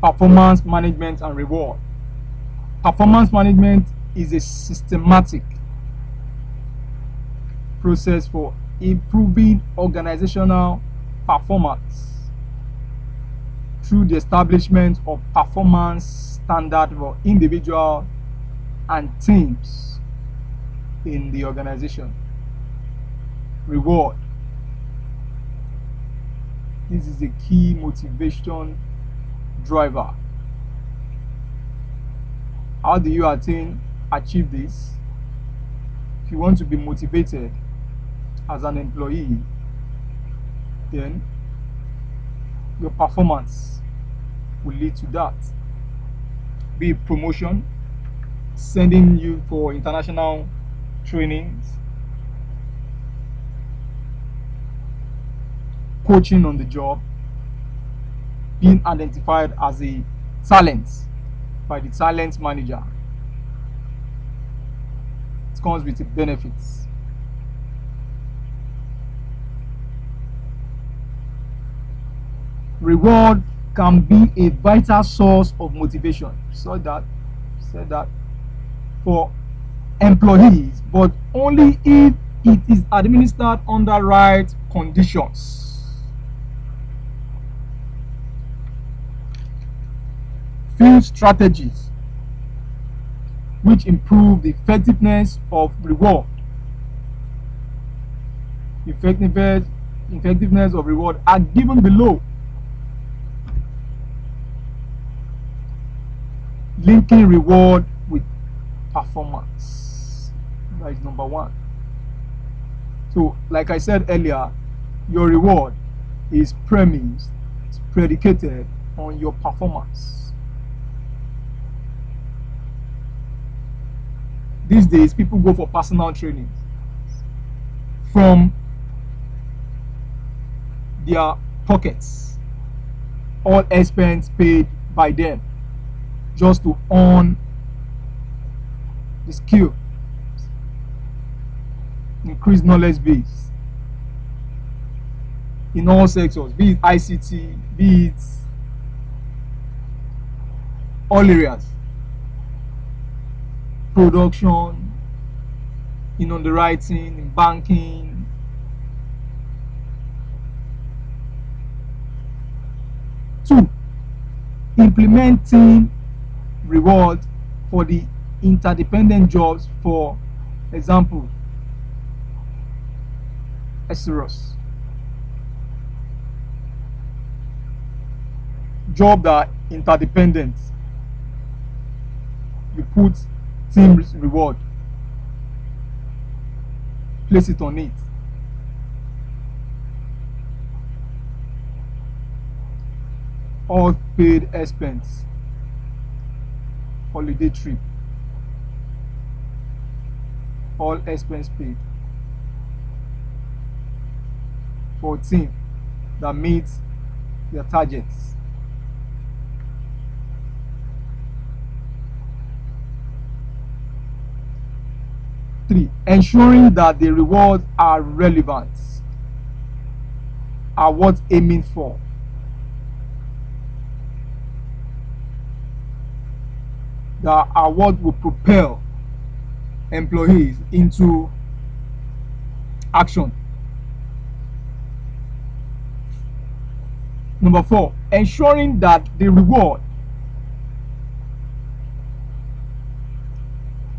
performance management and reward. Performance management is a systematic process for improving organizational performance through the establishment of performance standards for individuals and teams in the organization. Reward. This is a key motivation driver. How do you achieve this? If you want to be motivated as an employee, then your performance will lead to that. Be it promotion, sending you for international trainings, coaching on the job, being identified as a talent by the talent manager. It comes with the benefits. Reward can be a vital source of motivation. Said that for employees, but only if it is administered under right conditions. Few strategies which improve the effectiveness of reward. Effectiveness of reward are given below. Linking reward with performance. That is number one. So, like I said earlier, your reward is predicated on your performance. These days, people go for personal training from their pockets, all expense paid by them, just to earn the skill, increase knowledge base in all sectors, be it ICT, be it all areas, production, in underwriting, in banking. Two, implementing reward for the interdependent jobs, for example, SROS. Job that interdependent. You put team reward, place it on it. All paid expense, holiday trip, all expense paid for a team that meets their targets. Three, ensuring that the rewards are relevant, are what aiming for. That are what will propel employees into action. Number four, ensuring that the reward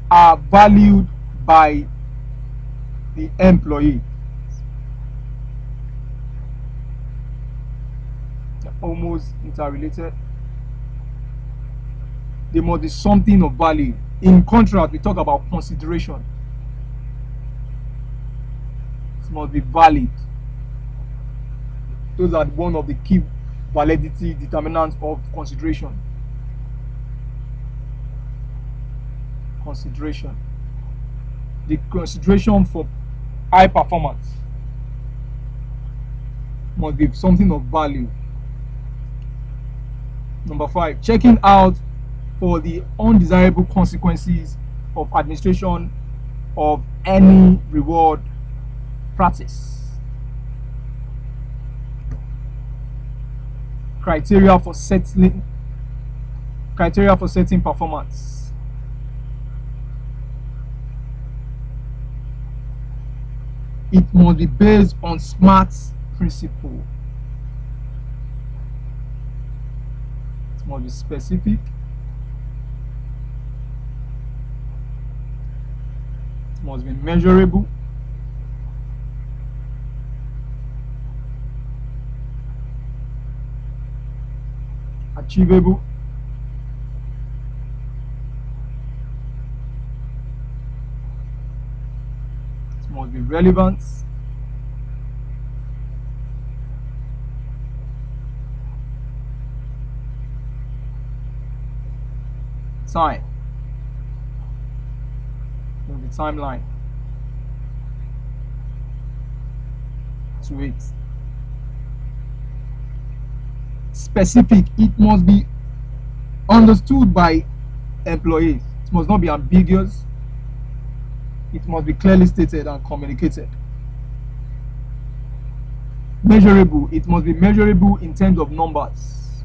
are valued by the employee. They're almost interrelated. There must be something of value. In contrast, we talk about consideration. It must be valid. Those are one of the key validity determinants of consideration. Consideration. The consideration for high performance must be something of value. Number five, checking out for the undesirable consequences of administration of any reward practice. Criteria for settling criteria for setting performance. It must be based on SMART principle. It must be specific. It must be measurable. Achievable. It must be relevant. Time. The timeline to it. Specific. It must be understood by employees. It must not be ambiguous. It must be clearly stated and communicated. Measurable. It must be measurable in terms of numbers.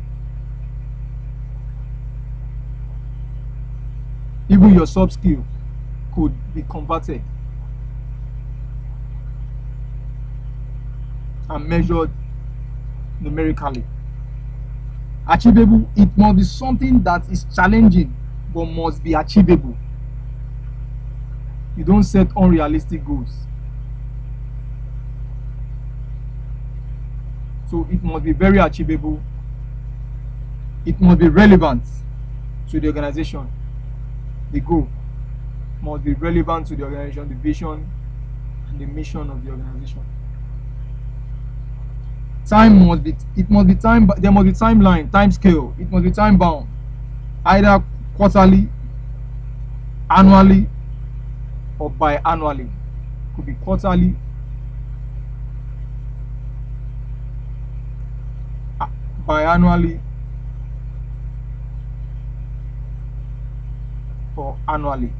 Even your soft skill could be converted and measured numerically. Achievable. It must be something that is challenging but must be achievable. You don't set unrealistic goals. So it must be very achievable. It must be relevant to the organization. The goal must be relevant to the organization, the vision and the mission of the organization. Time must be, there must be timeline, time scale. It must be time bound, either quarterly, annually, or biannually. Could be quarterly, biannually, or annually.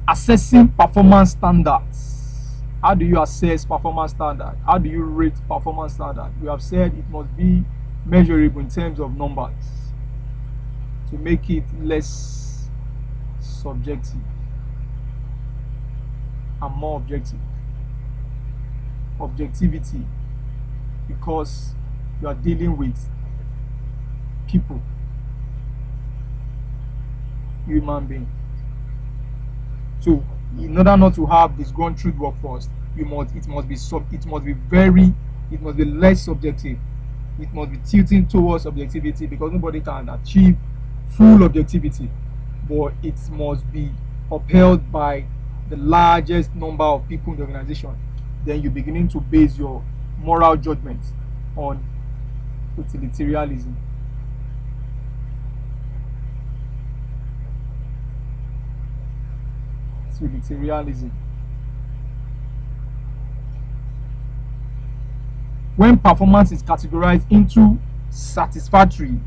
Assessing performance standards. How do you assess performance standard? How do you rate performance standard? We have said it must be measurable in terms of numbers to make it less subjective and more objective. Objectivity, because you are dealing with people, human beings. So in order not to have disgruntled workforce, it must be less subjective. It must be tilting towards objectivity, because nobody can achieve full objectivity, but it must be upheld by the largest number of people in the organization. Then you're beginning to base your moral judgment on utilitarianism. Utilitarianism. When performance is categorized into satisfactory,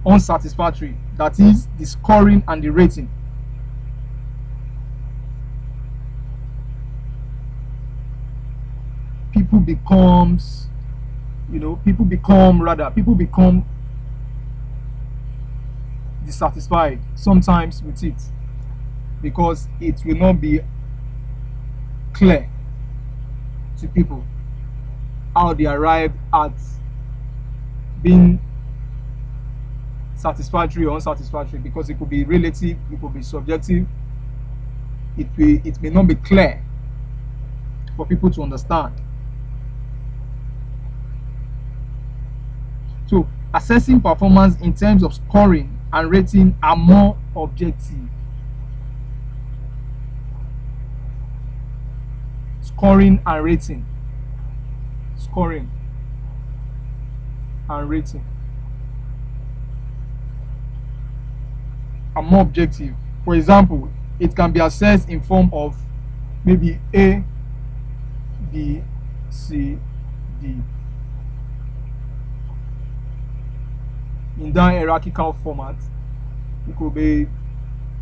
unsatisfactory, that is the scoring and the rating. People become dissatisfied sometimes with it, because it will not be clear to people how they arrive at being satisfactory or unsatisfactory, because it could be relative, it could be subjective. It may not be clear for people to understand. So assessing performance in terms of scoring and rating are more objective. Scoring and rating. Scoring and rating are more objective. For example, it can be assessed in form of maybe A, B, C, D. In that hierarchical format, it could be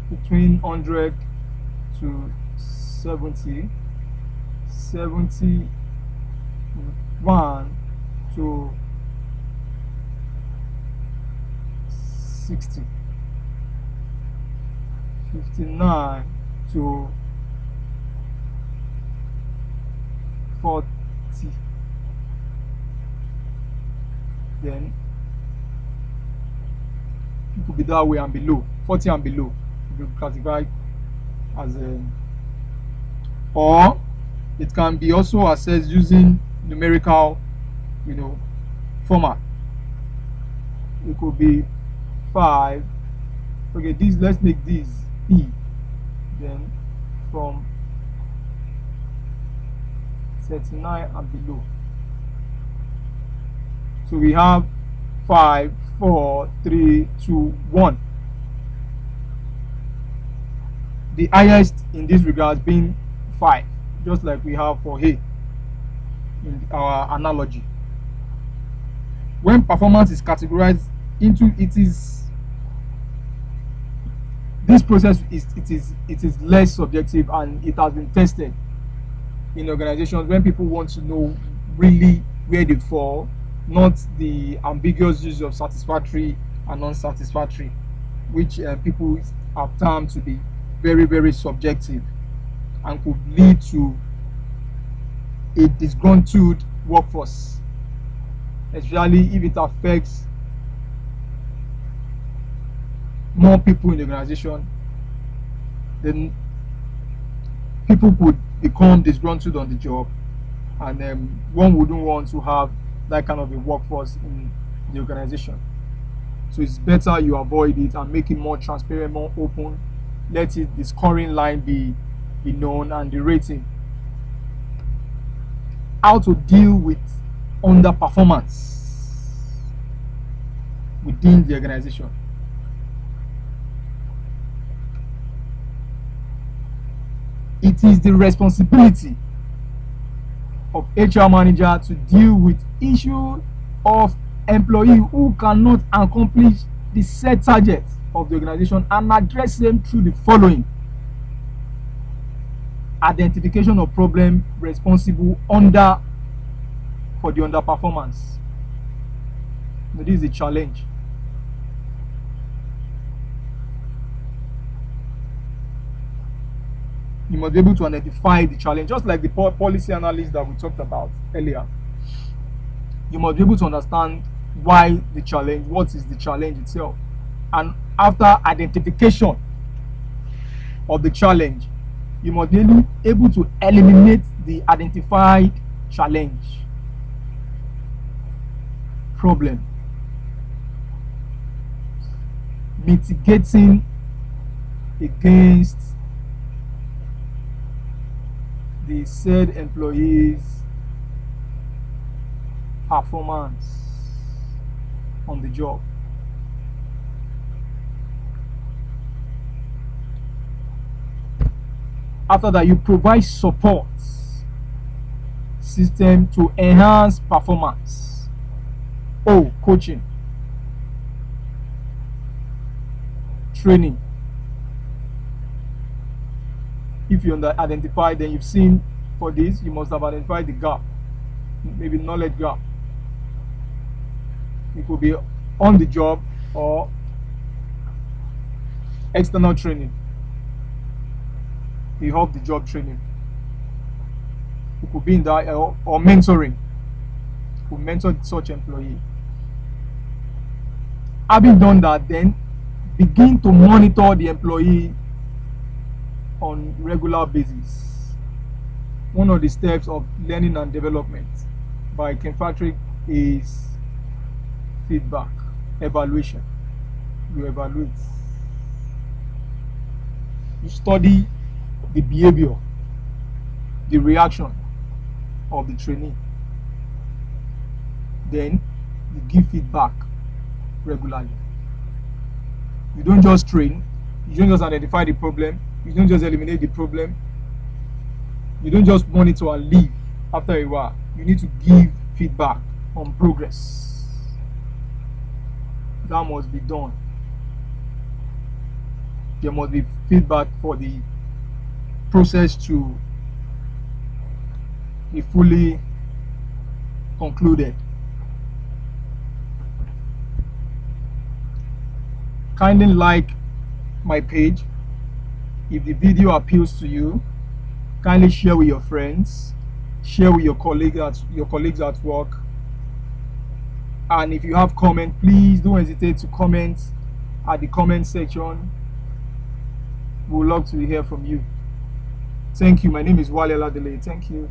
between 100 to 70. 70 1 to 60, 59 to 40, then it could be that way and below, 40 and below will be classified as a, or it can be also assessed using numerical, format. It could be 5. Okay, this, let's make this E. Then from 39 and below. So we have 5, 4, 3, 2, 1. The highest in this regard being 5, just like we have for A in our analogy. When performance is categorized into, this process is less subjective, and it has been tested in organizations when people want to know really where they fall, not the ambiguous use of satisfactory and non-satisfactory, which people have termed to be very, very subjective and could lead to a disgruntled workforce, especially if it affects more people in the organization. Then people could become disgruntled on the job, and one wouldn't want to have that kind of a workforce in the organization. So it's better you avoid it and make it more transparent, more open. Let the scoring line be known, and the rating. How to deal with underperformance within the organization. It is the responsibility of HR manager to deal with issue of employee who cannot accomplish the set targets of the organization, and address them through the following: identification of problem responsible for the underperformance. Now, this is a challenge. You must be able to identify the challenge, just like the policy analysis that we talked about earlier. You must be able to understand why the challenge, what is the challenge itself, and after identification of the challenge, you must be able to eliminate the identified challenge, problem, mitigating against the said employee's performance on the job. After that, you provide support system to enhance performance. Coaching, training. If you identify, then you've seen for this, you must have identified the gap, maybe knowledge gap. It could be on the job or external training. You have the job training. It could be in that, or mentoring. You could mentor such employee. Having done that, then begin to monitor the employee on regular basis. One of the steps of learning and development by Kirkpatrick is feedback, evaluation. You evaluate. You study the behavior, the reaction of the trainee. Then you give feedback regularly. You don't just train, you don't just identify the problem, you don't just eliminate the problem, you don't just monitor and leave after a while. You need to give feedback on progress. That must be done. There must be feedback for the process to be fully concluded. Kindly like my page. If the video appeals to you, kindly share with your friends, share with your colleagues at work. And if you have comment, please don't hesitate to comment at the comment section. We would love to hear from you. Thank you. My name is Adewale Aladeloye. Thank you.